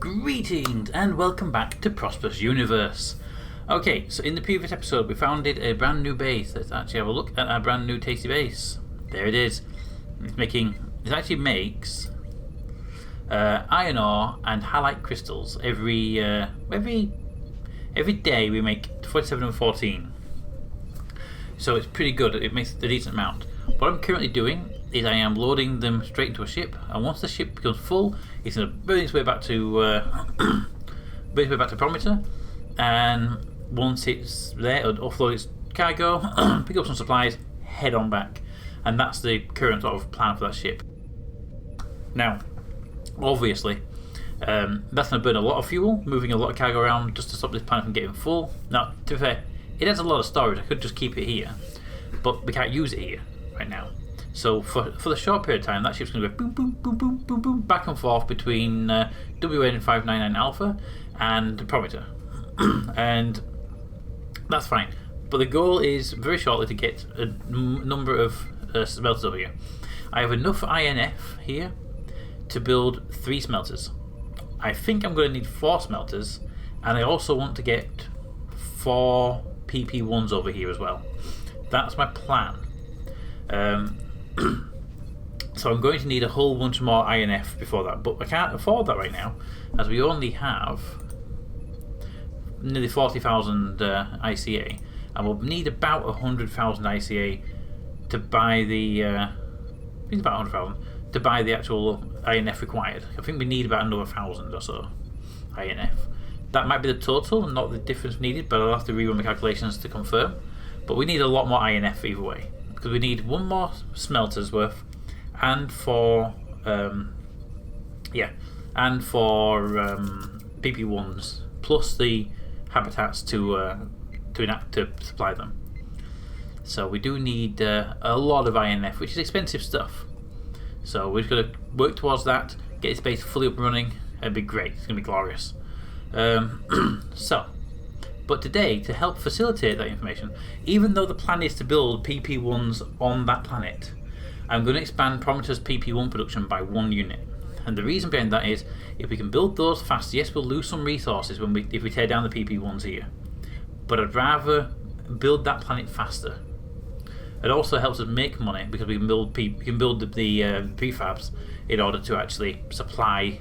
Greetings and welcome back to Prosperous Universe. Okay, so in the previous episode we founded a brand new base. Let's actually have a look at our brand new tasty base. There it is. It actually makes iron ore and halite crystals every day. We make 47 and 14. So it's pretty good. It makes a decent amount. What I'm currently doing is I am loading them straight into a ship, and once the ship becomes full, it's going to burn its way back to Prometheus, and once it's there, it'll offload its cargo, pick up some supplies, head on back, and that's the current sort of plan for that ship. Now, obviously, that's going to burn a lot of fuel, moving a lot of cargo around just to stop this planet from getting full. Now, to be fair, it has a lot of storage. I could just keep it here, but we can't use it here right now. So for the short period of time, that ship's going to go boom, boom, boom, boom, boom, boom, back and forth between WN599 Alpha and Prometheus. And that's fine. But the goal is very shortly to get a number of smelters over here. I have enough INF here to build 3 smelters. I think I'm going to need 4 smelters, and I also want to get 4 PP1s over here as well. That's my plan. So I'm going to need a whole bunch more INF before that, but I can't afford that right now, as we only have nearly 40,000 ICA, and we'll need about 100,000 ICA to buy the I think about 100,000 to buy the actual INF required. I think we need about another 1,000 or so INF. That might be the total, not the difference needed, but I'll have to rerun the calculations to confirm. But we need a lot more INF either way, because we need 1 more smelter's worth, and for PP1s, plus the habitats to supply them. So we do need a lot of INF, which is expensive stuff. So we're going to work towards that, get this base fully up and running. It'd be great. It's going to be glorious. But today, to help facilitate that information, even though the plan is to build PP1s on that planet, I'm going to expand Prometheus PP1 production by 1 unit. And the reason behind that is, if we can build those faster, yes, we'll lose some resources if we tear down the PP1s here. But I'd rather build that planet faster. It also helps us make money, because we can build the prefabs in order to actually supply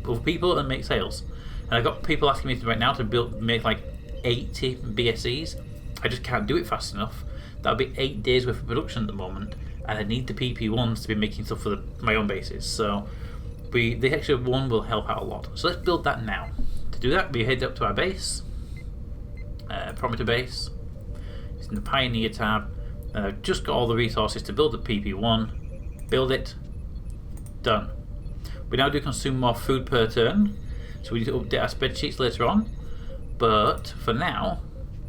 other people and make sales. And I've got people asking me right now to make like 80 BSEs. I just can't do it fast enough. That'll be 8 days worth of production at the moment, and I need the PP1s to be making stuff for my own bases. So the extra one will help out a lot. So let's build that now. To do that, we head up to our base, Prometheus base. It's in the Pioneer tab, and I've just got all the resources to build the PP1. Build it. Done. We now do consume more food per turn, so we need to update our spreadsheets later on. But for now,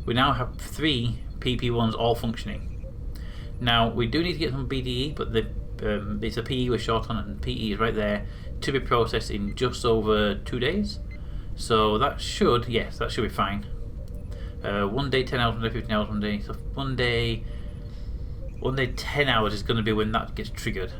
we now have 3 PP1s all functioning. Now we do need to get some BDE, but it's a PE we're short on, and PE is right there to be processed in just over 2 days. So that should be fine. 1 day 10 hours, 1 day 15 hours, 1 day. So 1 day 10 hours is going to be when that gets triggered.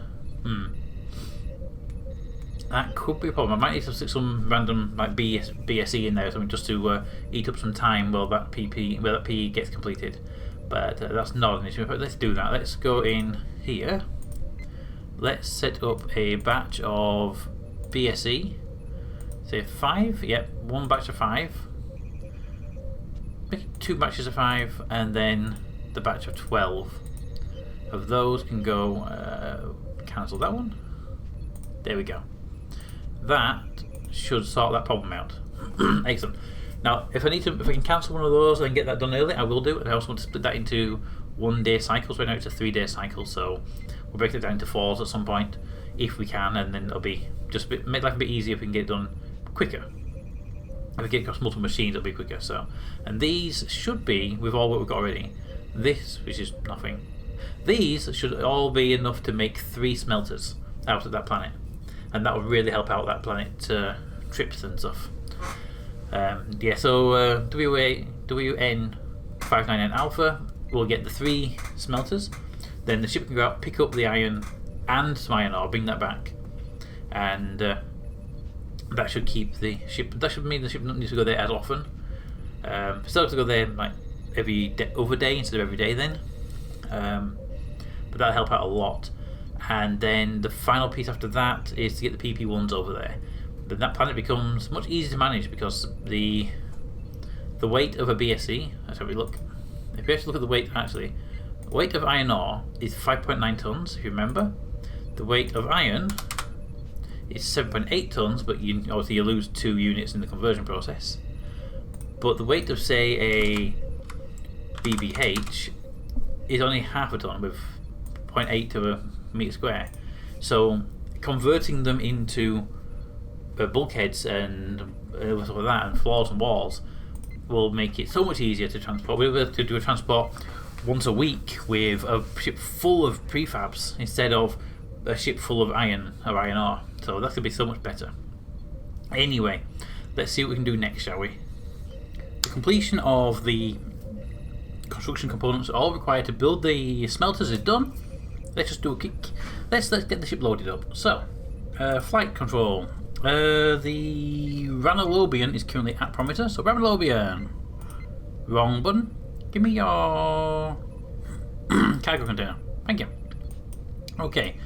That could be a problem. I might need to stick some random like BSE in there or something, just to eat up some time while that PE gets completed. But that's not an issue. But let's do that. Let's go in here. Let's set up a batch of BSE. Say 5. Yep, 1 batch of 5. Make 2 batches of 5, and then the batch of 12. Of those can go. Cancel that one. There we go. That should sort that problem out. Excellent. Now, if I can cancel one of those and get that done early, I will do it. I also want to split that into 1 day cycles. Right now it's a 3 day cycle, so we'll break it down into 4s at some point if we can, and then it'll be make life a bit easier if we can get it done quicker. If we get across multiple machines, it'll be quicker. So, and these should be with all what we've got already. This, which is nothing. These should all be enough to make 3 smelters out of that planet. And that will really help out that planet trips and stuff. So WN599 Alpha will get the 3 smelters. Then the ship can go out, pick up the iron and some iron ore, bring that back, and that should keep the ship. That should mean the ship doesn't need to go there as often. Still have to go there like every other day instead of every day then. But that'll help out a lot. And then the final piece after that is to get the PP1s over there. Then that planet becomes much easier to manage because the weight of a BSE. Let's have a look. If you actually look at the weight, actually, the weight of iron ore is 5.9 tons. If you remember, the weight of iron is 7.8 tons, but obviously you lose 2 units in the conversion process. But the weight of, say, a BBH is only half a ton with 0.8 to a meter square. So converting them into bulkheads and stuff like that, and floors and walls, will make it so much easier to transport. We'll be able to do a transport once a week with a ship full of prefabs instead of a ship full of iron or iron ore. So that's going to be so much better. Anyway, let's see what we can do next, shall we? The completion of the construction components all required to build the smelters is done. Let's just do a kick. Let's get the ship loaded up. So, flight control. The Ranalobian is currently at Prometheus. So Ranalobian, wrong button. Give me your cargo container. Thank you. Okay,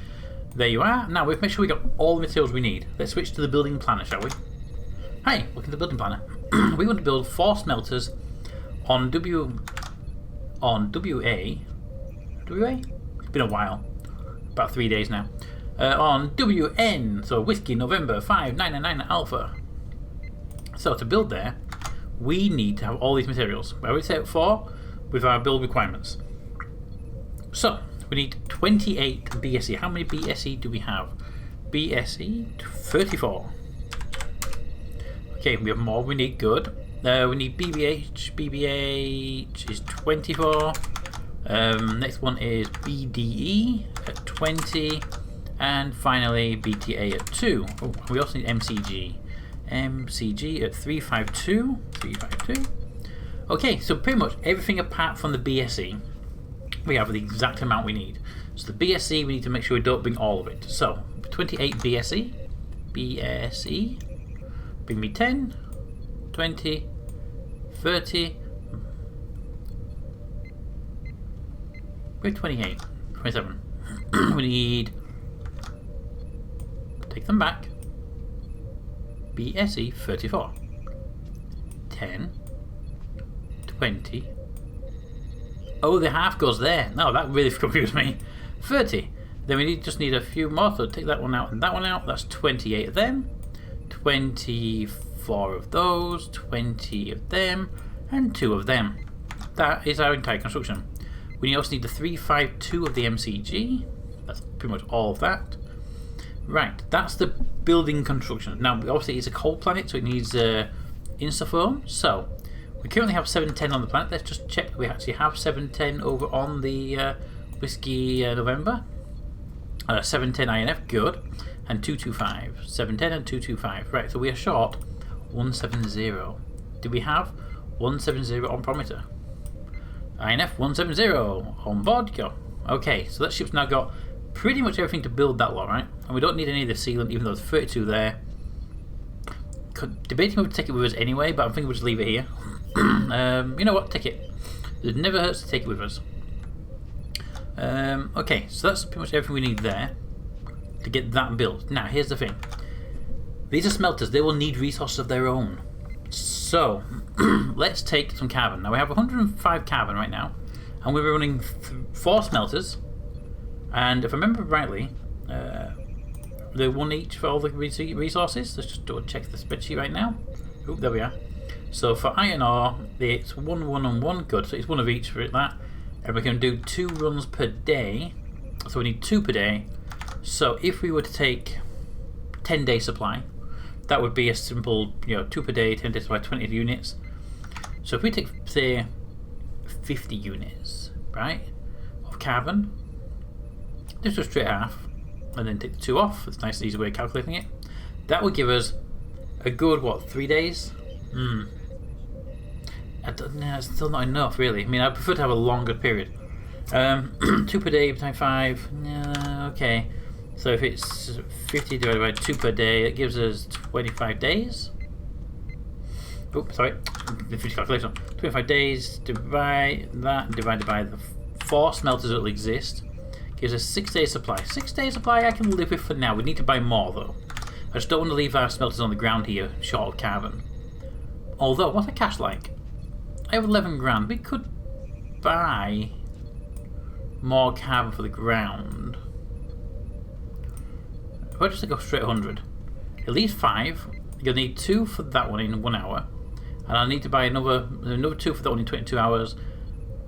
there you are. Now we've made sure we got all the materials we need. Let's switch to the building planner, shall we? Hey, look at the building planner. We want to build 4 smelters on WA. It's been a while, about 3 days now. On WN, so Whiskey November 599 Alpha. So to build there, we need to have all these materials. Where we set 4 with our build requirements. So we need 28 BSE. How many BSE do we have? BSE 34. Okay, we have more. We need good. We need BBH. BBH is 24. Next one is BDE at 20. And finally, BTA at 2. Oh, we also need MCG. MCG at 352. 352. Okay, so pretty much everything apart from the BSE, we have the exact amount we need. So the BSE, we need to make sure we don't bring all of it. So 28 BSE. BSE. Bring me 10, 20, 30. We're 28, 27. We need. Take them back. BSE 34. 10, 20. Oh, the half goes there. No, that really confused me. 30. Then we just need a few more. So take that one out and that one out. That's 28 of them. 24 of those. 20 of them. And 2 of them. That is our entire construction. We also need the 352 of the MCG. That's pretty much all of that. Right, that's the building construction. Now, obviously, it's a cold planet, so it needs insufflation. So, we currently have 710 on the planet. Let's just check that we actually have 710 over on the Whiskey November. 710 INF, good. And 225. 710 and 225. Right, so we are short 170. Do we have 170 on Prometheus? INF 170 on board, go. Okay, so that ship's now got pretty much everything to build that lot, right? And we don't need any of the sealant, even though there's 32 there. Debating whether to take it with us anyway, but I'm thinking we'll just leave it here. You know what? Take it. It never hurts to take it with us. Okay, so that's pretty much everything we need there to get that built. Now, here's the thing. These are smelters. They will need resources of their own. So, let's take some carbon. Now, we have 105 carbon right now, and we're running 4 smelters. And if I remember rightly, they're 1 each for all the resources. Let's just check the spreadsheet right now. Oh, there we are. So for iron ore, it's 1, 1, and 1. Good. So it's 1 of each for that. And we can do 2 runs per day. So we need 2 per day. So if we were to take 10-day supply, that would be a simple, 2 per day, 10-day supply, 20 units. So if we take, say, 50 units, right, of carbon, just do straight half, and then take the 2 off. It's a nice, easy way of calculating it. That would give us a good, 3 days? It's still not enough, really. I mean, I prefer to have a longer period. 2 per day, times 5. Okay. So if it's 50 divided by 2 per day, it gives us 25 days. Oops, sorry, the 50 calculation. 25 days, divide that, divided by the 4 smelters that will exist. Gives us 6 days supply. 6 days supply I can live with for now. We need to buy more though. I just don't want to leave our smelters on the ground here, short of carbon. Although, what's the cash like? I have 11 grand. We could buy more carbon for the ground. If I just go straight 100, at least 5. You'll need 2 for that one in 1 hour, and I'll need to buy another 2 for that one in 22 hours.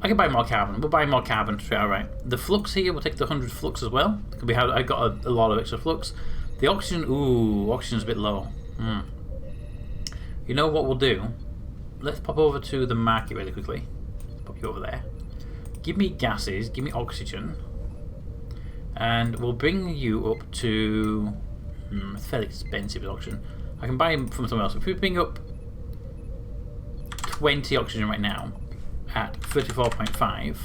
I can buy more carbon. We'll buy more carbon straight outright. The flux here, we'll take the 100 flux as well. Could be how I got a lot of extra flux. The oxygen, ooh, oxygen's a bit low. You know what we'll do? Let's pop over to the market really quickly. Let's pop you over there. Give me gases, give me oxygen, and we'll bring you up to. It's fairly expensive as oxygen. I can buy him from someone else. If we bring up 20 oxygen right now at 34.5,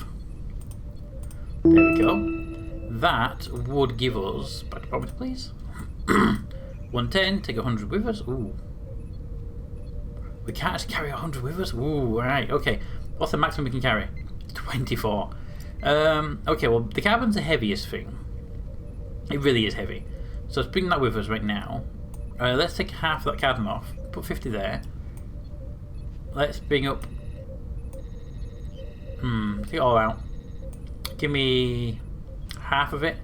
there we go. That would give us. Back to property, please. 110. Take 100 with us. Ooh. We can't actually carry 100 with us? Ooh, alright, okay. What's the maximum we can carry? 24. Okay, well, the carbon's the heaviest thing. It really is heavy. So let's bring that with us right now. Let's take half of that carbon off. Put 50 there. Let's bring up... take it all out. Give me half of it.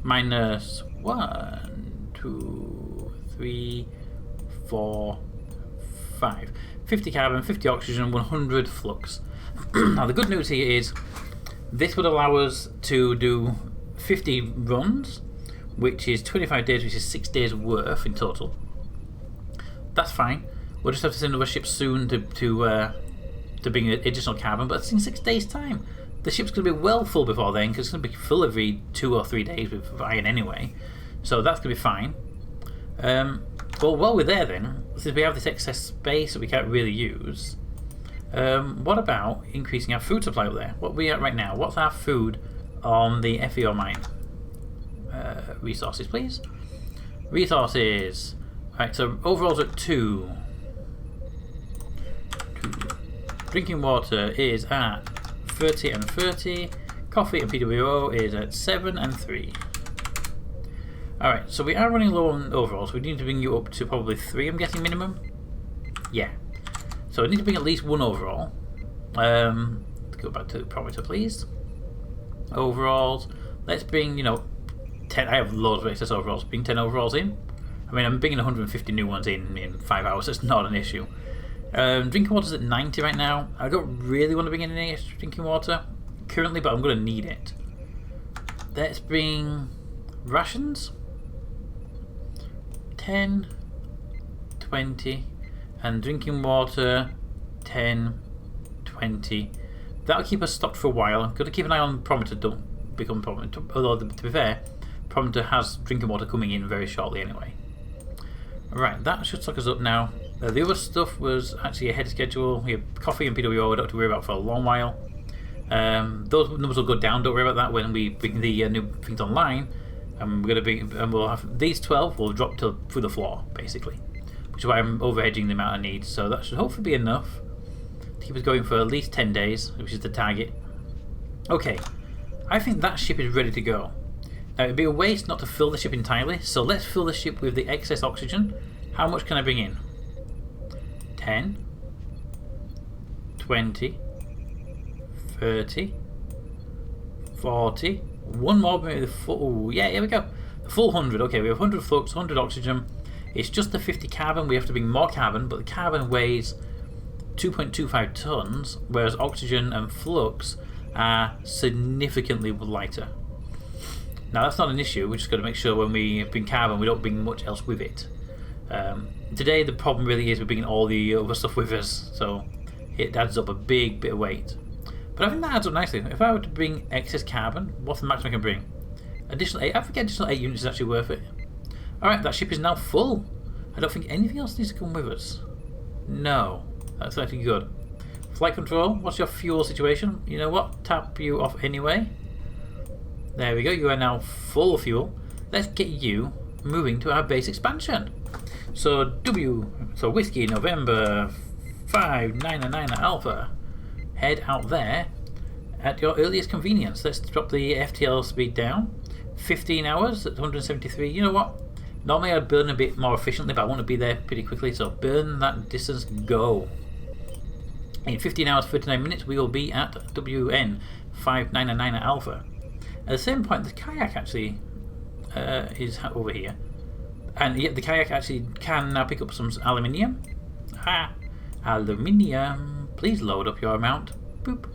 Minus 1, 2, 3, 4, 5. 50 carbon, 50 oxygen, 100 flux. Now the good news here is this would allow us to do 50 runs, which is 25 days, which is 6 days worth in total. That's fine. We'll just have to send another ship soon to bring additional carbon, but it's in 6 days' time. The ship's going to be well full before then, because it's going to be full every 2 or 3 days with iron anyway. So that's going to be fine. Well, while we're there then, since we have this excess space that we can't really use, what about increasing our food supply up there? What are we at right now? What's our food on the FEO mine? Resources, please. Resources. Right, so overall's at 2. Drinking water is at 30 and 30. Coffee and PWO is at 7 and 3. Alright, so we are running low on overalls. We need to bring you up to probably 3, I'm guessing, minimum? Yeah. So I need to bring at least 1 overall. Let's go back to the parameter, please. Overalls. Let's bring, 10. I have loads of excess overalls. Bring 10 overalls in. I mean, I'm bringing 150 new ones in 5 hours. It's not an issue. Drinking water's at 90 right now. I don't really want to bring in any extra drinking water currently, but I'm going to need it. Let's bring rations. 10, 20, and drinking water 10, 20. That'll keep us stocked for a while. I'm going to keep an eye on Prometer, don't become Prometer. Although, to be fair, Prometer has drinking water coming in very shortly anyway. Right, that should stock us up now. The other stuff was actually ahead of schedule. We have coffee and PWO we don't have to worry about for a long while. Those numbers will go down, don't worry about that when we bring the new things online. We'll have these 12 will drop through the floor, basically. Which is why I'm overhedging the amount I need. So that should hopefully be enough to keep us going for at least 10 days, which is the target. Okay, I think that ship is ready to go. Now, it'd be a waste not to fill the ship entirely, so let's fill the ship with the excess oxygen. How much can I bring in? 10, 20, 30, 40. One more, maybe the full. Yeah, here we go. The full 100. Okay, we have 100 flux, 100 oxygen. It's just the 50 carbon. We have to bring more carbon, but the carbon weighs 2.25 tons, whereas oxygen and flux are significantly lighter. Now, that's not an issue. We're just got to make sure when we bring carbon, we don't bring much else with it. Today, the problem really is we're bringing all the other stuff with us, so it adds up a big bit of weight. But I think that adds up nicely. If I were to bring excess carbon, what's the maximum I can bring? Additional 8. I think additional 8 units is actually worth it. Alright, that ship is now full. I don't think anything else needs to come with us. No. That's actually good. Flight control, what's your fuel situation? You know what? Tap you off anyway. There we go. You are now full of fuel. let's get you moving to our base expansion. So Whiskey November 599 Alpha, head out there at your earliest convenience. Let's drop the FTL speed down. 15 hours at 173. You know what? Normally I'd burn a bit more efficiently, but I want to be there pretty quickly, so burn that distance, go. In 15 hours 39 minutes we will be at WN 599 Alpha. At the same point, the kayak actually is over here. And yet the kayak actually can now pick up some aluminium. Aluminium. Please load up your amount. Boop.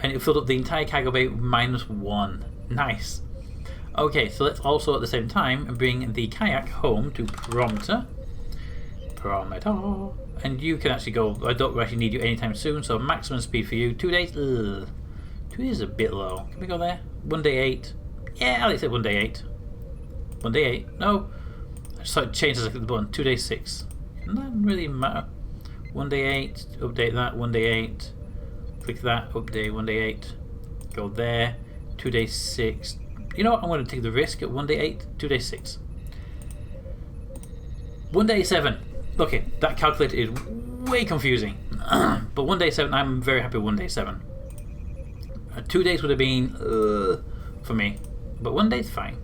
And it filled up the entire cargo bay -1. Nice. Okay, so let's also at the same time bring the kayak home to Prometer. And you can actually go. I don't actually need you anytime soon, so maximum speed for you. 2 days. Ugh. 2 days is a bit low. Can we go there? 1 day 8. Yeah, Alex said 1 day 8. 1 day 8. No. I just changed the button. 2 days 6. Doesn't really matter. 1 day 8. Update that. 1 day 8. Click that. Update 1 day 8. Go there. 2 days 6. You know what? I'm going to take the risk at 1 day 8. 2 days 6. 1 day 7. Okay, that calculator is way confusing. But 1 day 7, I'm very happy with 1 day 7. 2 days would have been for me, but 1 day is fine.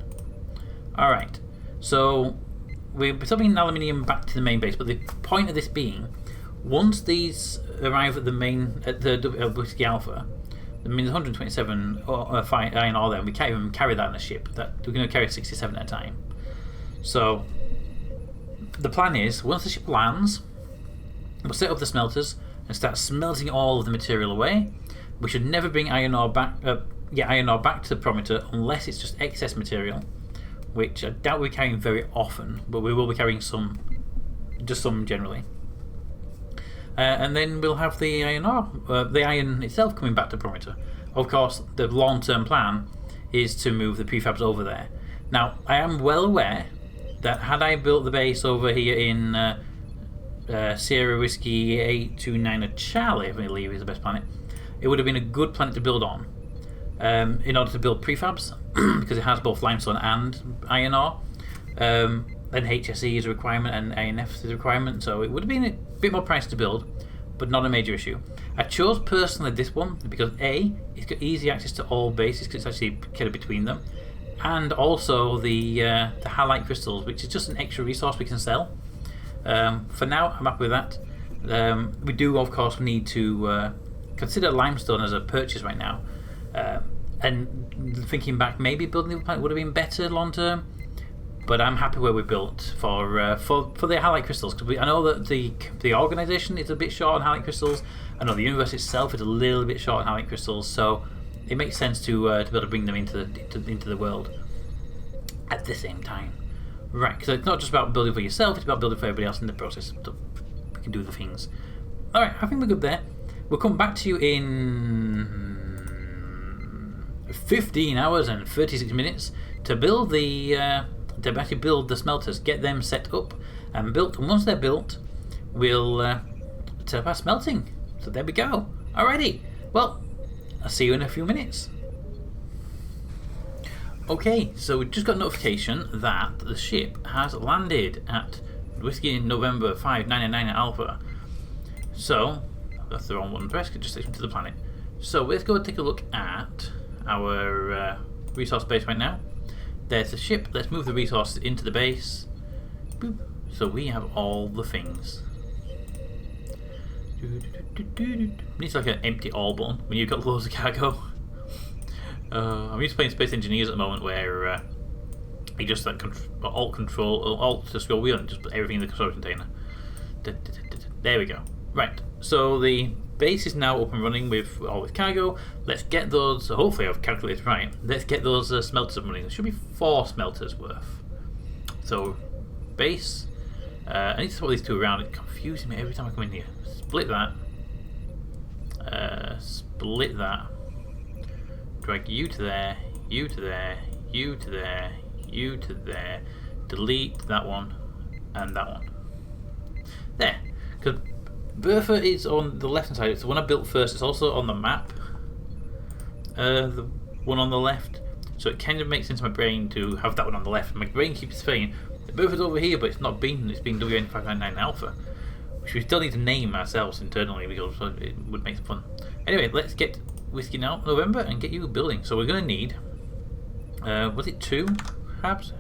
Alright, so we're subbing aluminium back to the main base, but the point of this being, once these arrive at the Whiskey Alpha, I mean, there's 127 iron ore there, and we can't even carry that in a ship. We're going to carry 67 at a time. So the plan is, once the ship lands, we'll set up the smelters and start smelting all of the material away. We should never bring iron ore back to the Prometer unless it's just excess material, which I doubt we're carrying very often, but we will be carrying some generally. And then we'll have the iron ore, the iron itself coming back to Prometer. Of course, the long-term plan is to move the prefabs over there. Now, I am well aware that had I built the base over here in Sierra Whiskey 829 Charlie, I believe is the best planet, it would have been a good planet to build on in order to build prefabs because it has both limestone and iron ore. And HSE is a requirement and ANF is a requirement, so it would have been a bit more pricey to build, but not a major issue. I chose personally this one because A, it's got easy access to all bases because it's actually kind of between them, and also the halite crystals, which is just an extra resource we can sell. For now, I'm happy with that. We do, of course, need to consider limestone as a purchase right now. And thinking back, maybe building the planet would have been better long term. But I'm happy where we built for the halite crystals, because I know that the organisation is a bit short on halite crystals. I know the universe itself is a little bit short on halite crystals, so it makes sense to be able to bring them into the world at the same time. Right, because it's not just about building for yourself; it's about building for everybody else in the process. So we can do the things. All right, I think we're good there. We'll come back to you in 15 hours and 36 minutes to build to actually build the smelters, get them set up and built, and once they're built, we'll set up our smelting. So there we go. Alrighty. Well, I'll see you in a few minutes. Okay, so we just got notification that the ship has landed at Whiskey November 599 Alpha. So that's the wrong one. Press just take me to the planet. So let's go and take a look at our resource base right now. There's the ship. Let's move the resources into the base. Boop. So we have all the things. Needs like an empty all button when you've got loads of cargo. I'm used to playing Space Engineers at the moment, where you just like alt to scroll wheel and just put everything in the storage container. There we go. Right. So the base is now up and running with all its cargo. Let's get those. Hopefully, I've calculated right. Let's get those smelters up and running. There should be 4 smelters worth. So, base. I need to swap these two around. It's confusing me every time I come in here. Split that. Split that. Drag you to there. You to there. You to there. You to there. Delete that one and that one. There. Because Bertha is on the left hand side. It's the one I built first. It's also on the map. The one on the left. So it kind of makes sense in my brain to have that one on the left. My brain keeps saying, the buffer's over here, but it's not been. It's been WN599 Alpha, which we still need to name ourselves internally because it would make it fun. Anyway, let's get Whiskey now, November, and get you building. So we're going to need, was it 2 habs?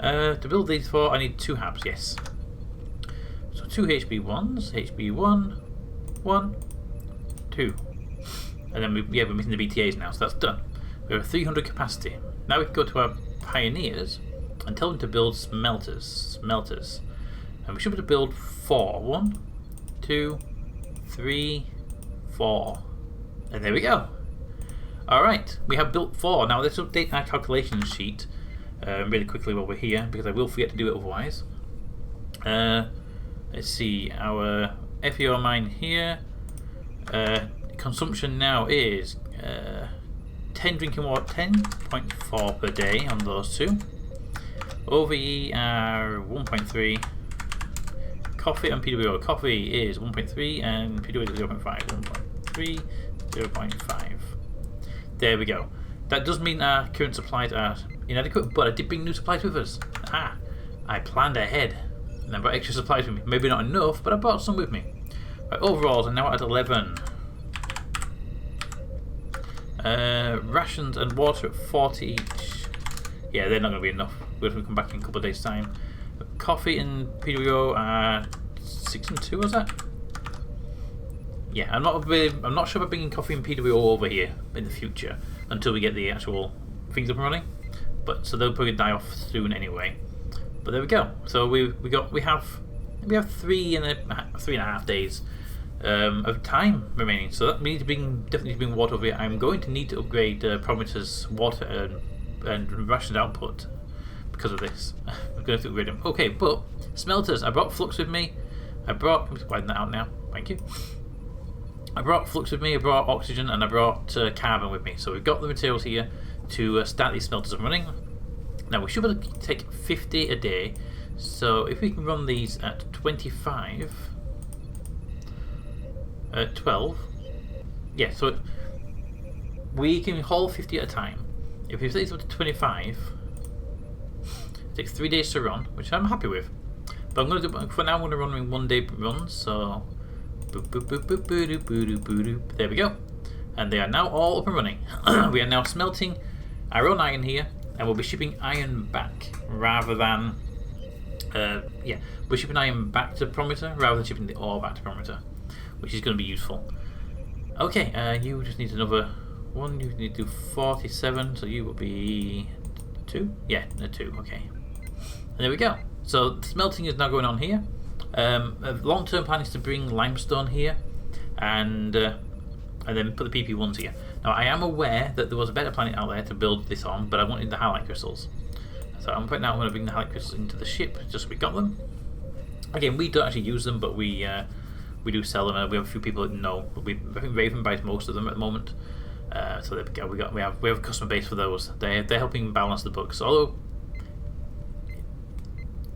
To build these 4, I need 2 habs, yes. So 2 HB1s, HB1, 1, 2. And then we're missing the BTAs now, so that's done. We have 300 capacity. Now we can go to our pioneers and tell them to build smelters. And we should be able to build 4. 1, 2, 3, 4. And there we go. Alright, we have built 4. Now let's update our calculation sheet really quickly while we're here, because I will forget to do it otherwise. Let's see, our FEO mine here. Consumption now is 10 drinking water, 10.4 per day on those 2. OVE are 1.3. Coffee and PWO. Coffee is 1.3 and PWO is 0.5. 1.3, 0.5. There we go. That does mean our current supplies are inadequate, but I did bring new supplies with us. I planned ahead and I brought extra supplies with me. Maybe not enough, but I brought some with me. Right, overalls are now at 11. Rations and water at 40 each. Yeah, they're not going to be enough. We're going to come back in a couple of days' time. Coffee and PWO are 6 and 2, was that? Yeah, I'm not sure about bringing coffee and PWO over here in the future until we get the actual things up and running. But so they'll probably die off soon anyway. But there we go. So we have 3.5 days of time remaining. So that means definitely bring water over here. I'm going to need to upgrade Prometheus water and rations output because of this. I'm going to have to upgrade them. Okay, but smelters. I brought flux with me. I'm just widen that out now. Thank you. I brought flux with me, I brought oxygen, and I brought carbon with me. So we've got the materials here to start these smelters up running. Now we should be able to take 50 a day. So if we can run these at 25, 12, yeah. So we can haul 50 at a time. If we set these up to 25, it takes 3 days to run, which I'm happy with. But I'm going to do for now. I'm going to run in 1 day runs. So. There we go, and they are now all up and running. We are now smelting our own iron here, and we'll be shipping iron back rather than we're shipping iron back to Prometheus rather than shipping the ore back to Prometheus, which is going to be useful. Okay, you just need another one. You need to do 47, so you will be 2. Yeah, 2. Okay, and there we go. So smelting is now going on here. A long-term plan is to bring limestone here and then put the PP1s here. Now I am aware that there was a better planet out there to build this on, but I wanted the highlight crystals. So I'm going to bring the highlight crystals into the ship just so we got them. Again, we don't actually use them, but we do sell them, and we have a few people that know. I think Raven buys most of them at the moment. So there we go. We have a customer base for those. They're helping balance the books. Although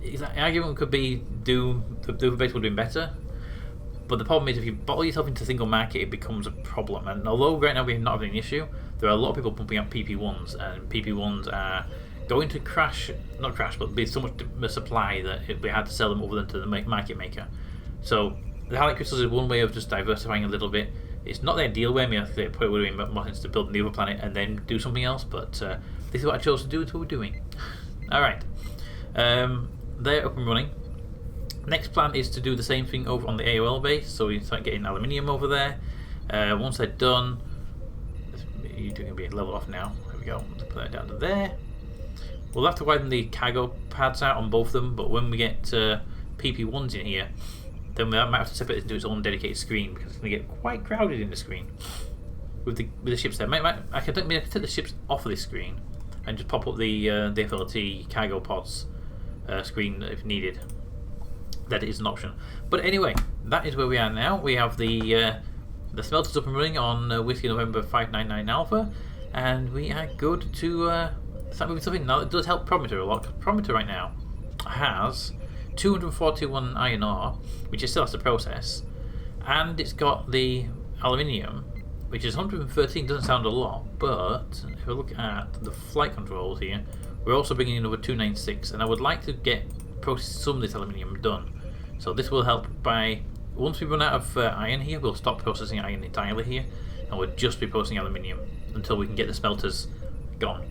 the argument could be the base would have been better, but the problem is if you bottle yourself into single market, it becomes a problem. And although right now we're not having an issue, there are a lot of people pumping out PP1s, and PP1s are going to not crash, but be so much supply that it'd be hard to sell them over to the market maker. So the highlight crystals is one way of just diversifying a little bit. It's not the ideal way. I mean, I think it probably would have been more sense to build the other planet and then do something else, but this is what I chose to do. It's what we're doing. Alright. They're up and running. Next plan is to do the same thing over on the AOL base, so we start getting aluminium over there. Once they're done, you're going to be leveled off now. There we go. Let's put that down to there. We'll have to widen the cargo pads out on both of them, but when we get PP1s in here, then we might have to separate it into its own dedicated screen because it's going to get quite crowded in the screen with the ships there. I can take the ships off of this screen and just pop up the FLT cargo pods screen if needed. That is an option. But anyway, that is where we are now. We have the smelters up and running on Whiskey November 599 Alpha, and we are good to start moving something. Now it does help Prometheus a lot. Prometheus right now has 241 iron ore, which it still has to process, and it's got the aluminium, which is 113. Doesn't sound a lot, but if I look at the flight controls here, we're also bringing in over 296, and I would like to get some of this aluminium done. So this will help by, once we run out of iron here, we'll stop processing iron entirely here, and we'll just be processing aluminium until we can get the smelters gone,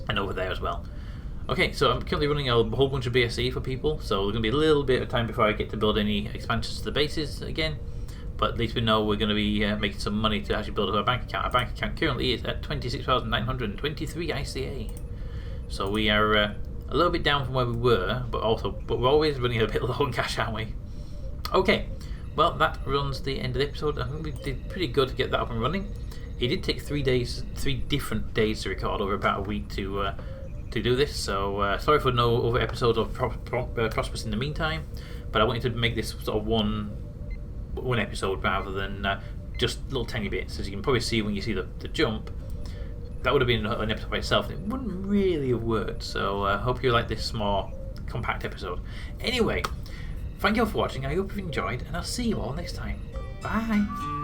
and over there as well. Okay, so I'm currently running a whole bunch of BSC for people, so there's going to be a little bit of time before I get to build any expansions to the bases again, but at least we know we're going to be making some money to actually build up our bank account. Our bank account currently is at 26,923 ICA, so we are a little bit down from where we were, but we're always running a bit low on cash, aren't we? Okay, well, that runs the end of the episode. I think we did pretty good to get that up and running. It did take 3 different days to record, over about a week to do this, so sorry for no other episodes of Prosperous in the meantime, but I wanted to make this sort of one episode rather than just little tiny bits. As you can probably see when you see the jump, that would have been an episode by itself, and it wouldn't really have worked, so I hope you like this small compact episode. Anyway, thank you all for watching, I hope you've enjoyed, and I'll see you all next time. Bye!